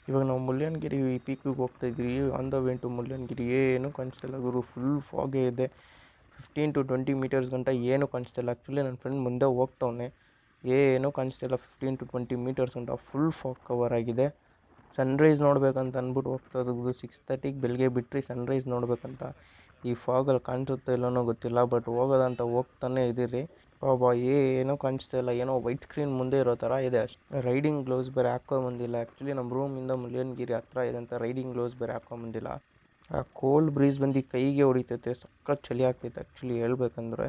ಇವಾಗ ನಾವು ಮುಳ್ಳಯ್ಯನಗಿರಿ ಪೀಕಿಗೆ ಹೋಗ್ತಾ ಇದ್ವಿ. On the way to Mullayanagiri ಏನೂ ಕಾಣಿಸ್ತಿಲ್ಲ ಗುರು, ಫುಲ್ ಫಾಗೇ ಇದೆ. 15 to 20 ಮೀಟರ್ಸ್ ಗಂಟ ಏನೂ ಕಾಣಿಸ್ತಿಲ್ಲ. ಆ್ಯಕ್ಚುಲಿ ನನ್ನ ಫ್ರೆಂಡ್ ಮುಂದೆ ಹೋಗ್ತವನೆ, ಏನೂ ಕಾಣಿಸ್ತಿಲ್ಲ. 15 to 20 ಮೀಟರ್ಸ್ ಗಂಟ ಫುಲ್ ಫಾಗ್ ಕವರ್ ಆಗಿದೆ. ಸನ್ರೈಸ್ ನೋಡ್ಬೇಕಂತ ಅಂದ್ಬಿಟ್ಟು ಹೋಗ್ತಾ ಇದ್ದು 6:30ಗೆ ಬೆಳಗ್ಗೆ ಬಿಟ್ಟರೆ ಸನ್ರೈಸ್ ನೋಡ್ಬೇಕಂತ. ಈ ಫಾಗಲ್ಲಿ ಕಾಣಿಸುತ್ತೋ ಇಲ್ಲನೋ ಗೊತ್ತಿಲ್ಲ, ಬಟ್ ಹೋಗೋದಂತ ಹೋಗ್ತಾನೆ ಇದ್ದೀರಿ. ಬಾಬಾ ಏನೂ ಕಾಣಿಸ್ತಾ ಇಲ್ಲ, ಏನೋ ವೈಟ್ ಸ್ಕ್ರೀನ್ ಮುಂದೆ ಇರೋ ಥರ ಇದೆ ಅಷ್ಟೇ. ರೈಡಿಂಗ್ ಗ್ಲೌಸ್ ಬೇರೆ ಹಾಕ್ಕೊಂಬಂದಿಲ್ಲ. ಆ್ಯಕ್ಚುಲಿ ನಮ್ಮ ರೂಮಿಂದ ಮುಳ್ಳಯ್ಯನಗಿರಿ ಹತ್ರ ಇದೆ ಅಂತ ರೈಡಿಂಗ್ ಗ್ಲೌಸ್ ಬೇರೆ ಹಾಕ್ಕೊಂಬಂದಿಲ್ಲ. ಆ ಕೋಲ್ಡ್ ಬ್ರೀಸ್ ಬಂದು ಕೈಗೆ ಹೊಡಿತೈತೆ, ಸಖತ್ ಚಳಿ ಆಗ್ತೈತೆ ಆ್ಯಕ್ಚುಲಿ ಹೇಳ್ಬೇಕಂದ್ರೆ.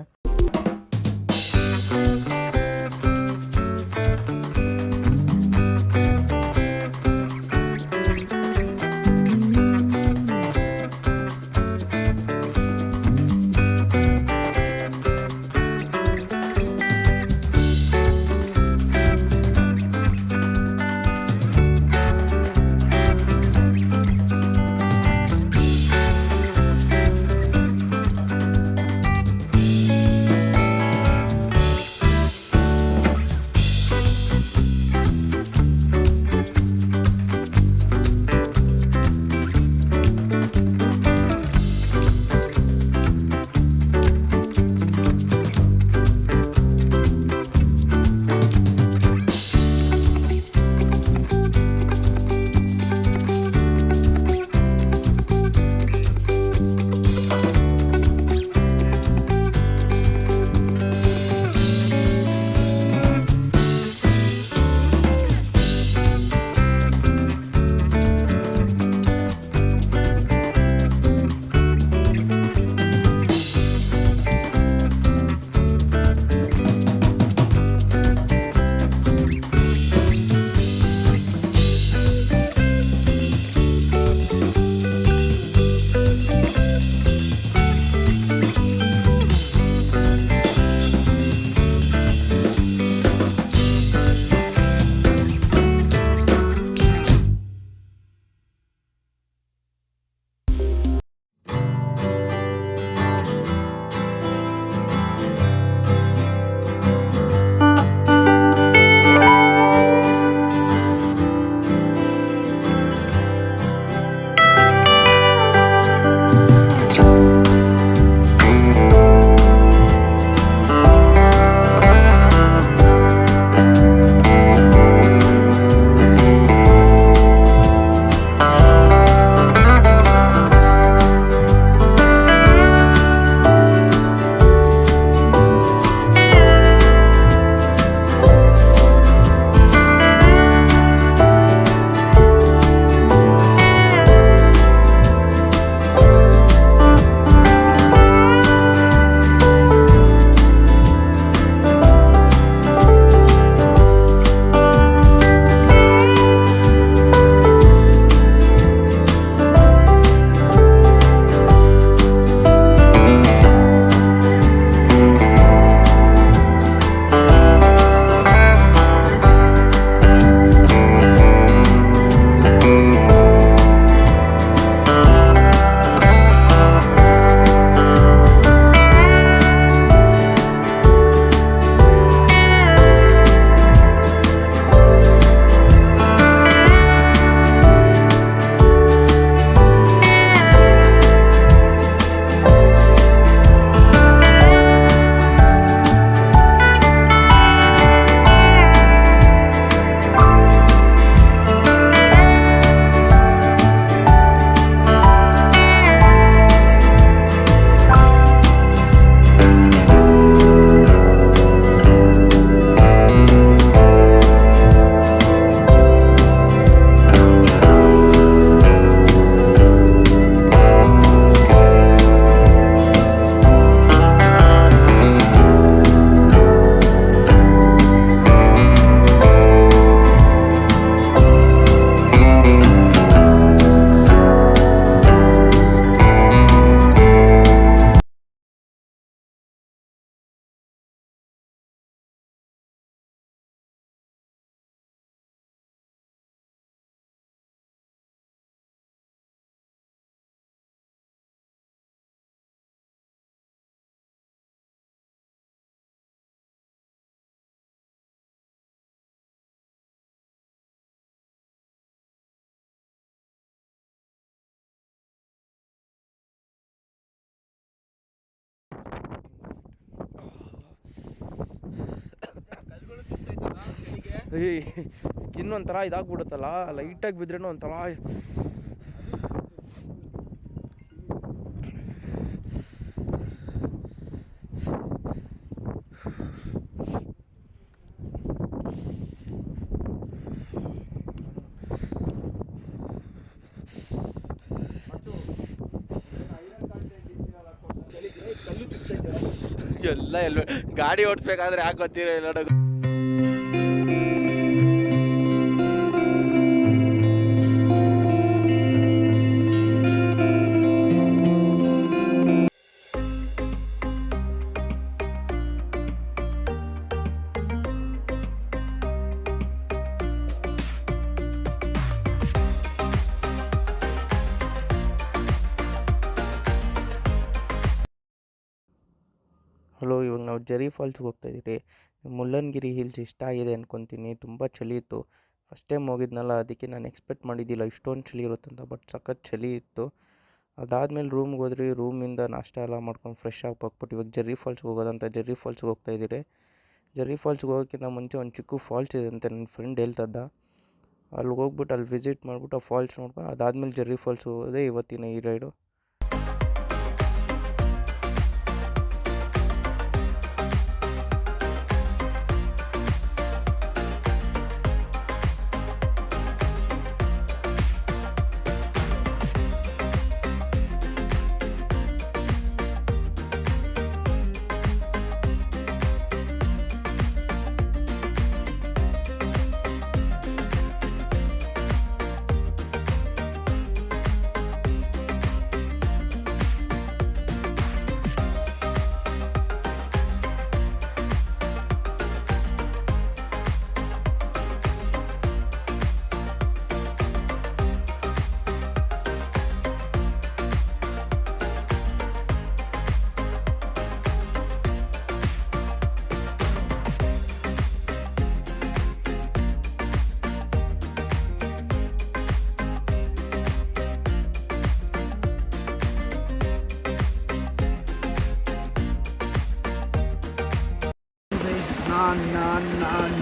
ಸ್ಕಿನ್ ಒಂಥರ ಇದಾಗ್ಬಿಡುತ್ತಲ್ಲ, ಲೈಟಾಗಿ ಬಿದ್ರೇನು ಒಂಥರ. ಎಲ್ಲ ಗಾಡಿ ಓಡಿಸ್ಬೇಕಾದ್ರೆ ಯಾಕೆ ಗೊತ್ತಿರೋ ಇಲ್ಲ. ಹಲೋ, ಇವಾಗ ನಾವು ಜರಿ ಫಾಲ್ಸ್ಗೆ ಹೋಗ್ತಾಯಿದ್ದೀರಿ. ಮುಳ್ಳಯ್ಯನಗಿರಿ ಹಿಲ್ಸ್ ಇಷ್ಟ ಆಗಿದೆ ಅಂದ್ಕೊತೀನಿ. ತುಂಬ ಚಳಿ ಇತ್ತು. ಫಸ್ಟ್ ಟೈಮ್ ಹೋಗಿದ್ನಲ್ಲ, ಅದಕ್ಕೆ ನಾನು ಎಕ್ಸ್ಪೆಕ್ಟ್ ಮಾಡಿದ್ದಿಲ್ಲ ಇಷ್ಟೊಂದು ಚಳಿ ಇರುತ್ತಂತ. ಬಟ್ ಸಖತ್ ಚಳಿ ಇತ್ತು. ಅದಾದಮೇಲೆ ರೂಮ್ಗೆ ಹೋದ್ರಿ. ರೂಮಿಂದ ನಾಷ್ಟ ಎಲ್ಲ ಮಾಡ್ಕೊಂಡು ಫ್ರೆಶ್ ಆಗಿ ಹೋಗ್ಬಿಟ್ಟು ಇವಾಗ ಜರಿ ಫಾಲ್ಸ್ಗೆ ಹೋಗೋದಂತ ಜರಿ ಫಾಲ್ಸ್ಗೆ ಹೋಗ್ತಾಯಿದ್ದೀರಿ. ಜರಿ ಫಾಲ್ಸ್ಗೆ ಹೋಗೋಕ್ಕಿಂತ ಮುಂಚೆ ಒಂದು ಚಿಕ್ಕ ಫಾಲ್ಸ್ ಇದೆ ಅಂತ ನನ್ನ ಫ್ರೆಂಡ್ ಹೇಳ್ತದ್ದ. ಅಲ್ಲಿಗೆ ಹೋಗ್ಬಿಟ್ಟು ಅಲ್ಲಿ ವಿಸಿಟ್ ಮಾಡಿಬಿಟ್ಟು ಆ ಫಾಲ್ಸ್ ನೋಡ್ಕೊಂಡು ಅದಾದಮೇಲೆ ಜರಿ ಫಾಲ್ಸ್ ಹೋಗೋದೇ ಇವತ್ತಿನ ಈ ರೈಡು.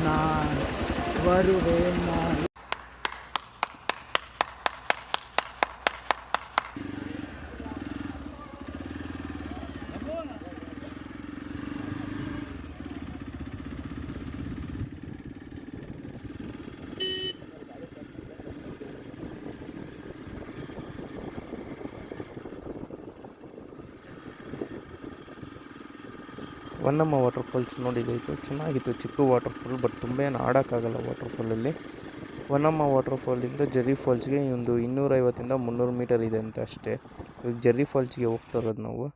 ನಾನು ಬರುವೆ ನಾನು. ಹೊನ್ನಮ್ಮ ವಾಟರ್ಫಾಲ್ಸ್ ನೋಡಿದ್ದು ಚೆನ್ನಾಗಿತ್ತು. ಚಿಕ್ಕ ವಾಟರ್ಫಾಲ್, ಬಟ್ ತುಂಬ ಏನು ಆಡೋಕ್ಕಾಗಲ್ಲ ವಾಟರ್ಫಾಲಲ್ಲಿ. ಹೊನ್ನಮ್ಮ ವಾಟರ್ಫಾಲಿಂದ ಜರಿ ಫಾಲ್ಸ್ಗೆ ಒಂದು 250ಇಂದ 300 ಮೀಟರ್ ಇದೆ ಅಂತ ಅಷ್ಟೇ. ಇವಾಗ ಜರಿ ಫಾಲ್ಸ್ಗೆ ಹೋಗ್ತಾ ಇರೋದು ನಾವು.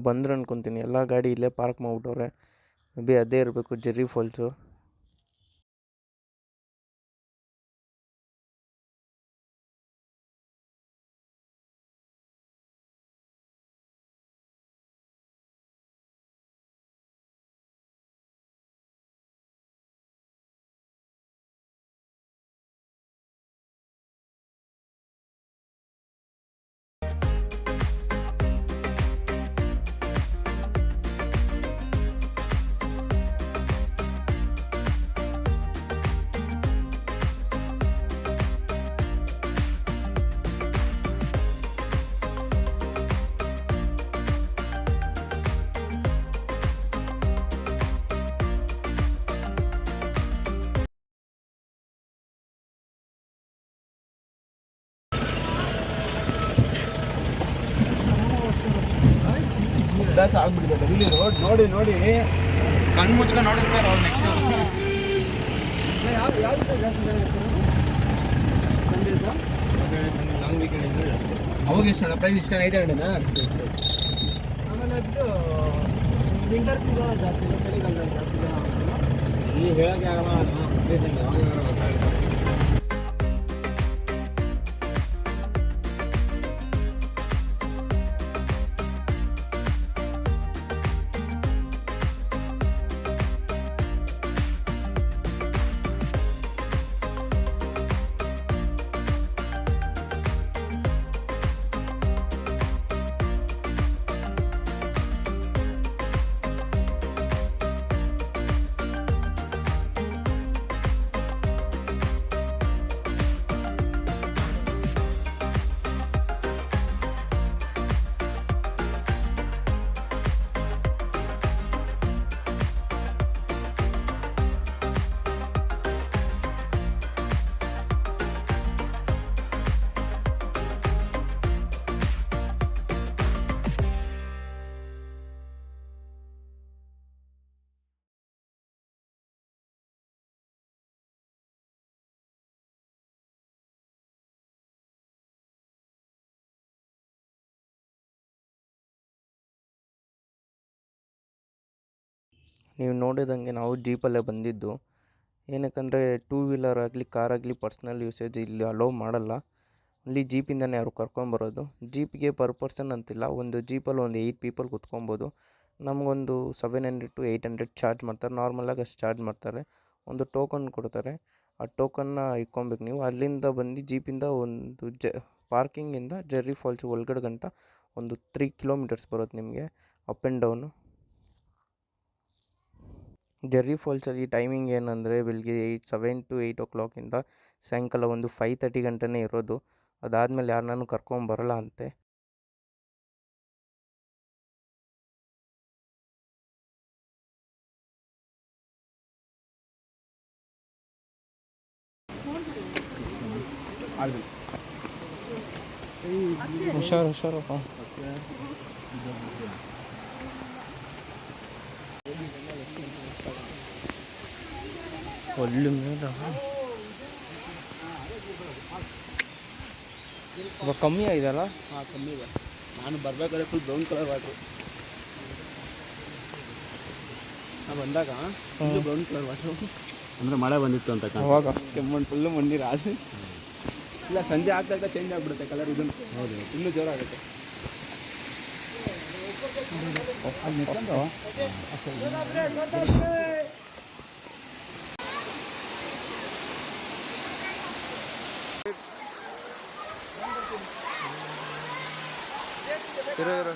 ಬಂದ್ರೆ ಅನ್ಕೊತೀನಿ, ಎಲ್ಲ ಗಾಡಿ ಇಲ್ಲೇ ಪಾರ್ಕ್ ಮಾಡಿಬಿಟ್ಟವ್ರೆ. ಮೇ ಬಿ ಅದೇ ಇರಬೇಕು ಜರಿ ಫಾಲ್ಸು. ಅಭ್ಯಾಸ ಆಗ್ಬಿಟ್ಟಿದೆ. ಇಲ್ಲಿ ರೋಡ್ ನೋಡಿ ನೋಡಿ ಕಣ್ಣು ಮುಚ್ಕೊಂಡು ನೋಡಿಸ್ತಾರೆ ಅವ್ರು. Next Sunday sir long weekend ಅವಾಗ ಎಷ್ಟು ಪ್ರೈಸ್ ಇಷ್ಟ 800 ಆಮೇಲೆ ಅದು ವಿಂಟರ್ ಸೀಸನ್ ಜಾಸ್ತಿ ಇದೆ, ಚಳಿಗಾಲ ಜಾಸ್ತಿ ಜನ ಈ ಹೇಳೋಕ್ಕೆ ಆಗಲ್ಲ. ನೀವು ನೋಡಿದಂಗೆ ನಾವು ಜೀಪಲ್ಲೇ ಬಂದಿದ್ದು. ಏನಕ್ಕಂದರೆ ಟೂ ವೀಲರ್ ಆಗಲಿ ಕಾರಾಗಲಿ ಪರ್ಸ್ನಲ್ ಯೂಸೇಜ್ ಇಲ್ಲಿ ಅಲೋ ಮಾಡಲ್ಲ. ಅಲ್ಲಿ ಜೀಪಿಂದನೇ ಅವರು ಕರ್ಕೊಂಬರೋದು. ಜೀಪಿಗೆ ಪರ್ ಪರ್ಸನ್ ಅಂತಿಲ್ಲ, ಒಂದು ಜೀಪಲ್ಲಿ ಒಂದು 8 ಪೀಪಲ್ ಕುತ್ಕೊಬೋದು. ನಮಗೊಂದು 700 to 800 ಚಾರ್ಜ್ ಮಾಡ್ತಾರೆ. ನಾರ್ಮಲಾಗಿ ಅಷ್ಟು ಚಾರ್ಜ್ ಮಾಡ್ತಾರೆ. ಒಂದು ಟೋಕನ್ ಕೊಡ್ತಾರೆ. ಆ ಟೋಕನ್ನ ಇಕ್ಕೊಬೇಕು ನೀವು. ಅಲ್ಲಿಂದ ಬಂದು ಜೀಪಿಂದ ಒಂದು ಪಾರ್ಕಿಂಗಿಂದ ಜೆರ್ರಿ ಫಾಲ್ಸ್ ಒಳಗಡೆ ಗಂಟ ಒಂದು 3 ಕಿಲೋಮೀಟರ್ಸ್ ಬರುತ್ತೆ ನಿಮಗೆ ಅಪ್ ಆ್ಯಂಡ್ ಡೌನು. ಜೆರ್ರಿ ಫಾಲ್ಸಲ್ಲಿ ಟೈಮಿಂಗ್ ಏನಂದರೆ ಬೆಳಿಗ್ಗೆ 7 to 8 o'clock ಸಾಯಂಕಾಲ ಒಂದು 5:30 ಗಂಟೆನೇ ಇರೋದು. ಅದಾದಮೇಲೆ ಯಾರನ್ನೂ ಕರ್ಕೊಂಬರಲ್ಲ ಅಂತೆ. ಹುಷಾರಪ್ಪ. ಒಳ್ಳೆ ಮೇಲೆ ಕಮ್ಮಿ ಆಗಿದೆಲ್ಲ. ಹಾಂ, ಕಮ್ಮಿ ಇದೆ. ನಾನು ಬರಬೇಕಾದ್ರೆ ಫುಲ್ ಬ್ರೌನ್ ಕಲರ್ ವಾಟ್ರು. ನಾನು ಬಂದಾಗ ಫುಲ್ಲು ಬ್ರೌನ್ ಕಲರ್ ವಾಟ್ರು. ಅಂದರೆ ಮಳೆ ಬಂದಿತ್ತು ಅಂತ ಅವಾಗ ಕೆಮ್ಮಣ್ಣು ಫುಲ್ಲು ಮಣ್ಣೀರು ಆದರೆ ಇಲ್ಲ, ಸಂಜೆ ಆಗ್ತಾ ಚೇಂಜ್ ಆಗಿಬಿಡುತ್ತೆ ಕಲರ್. ಇದನ್ನು ಹೌದು, ಇನ್ನೂ ಜೋರಾಗುತ್ತೆ. ಇರೋ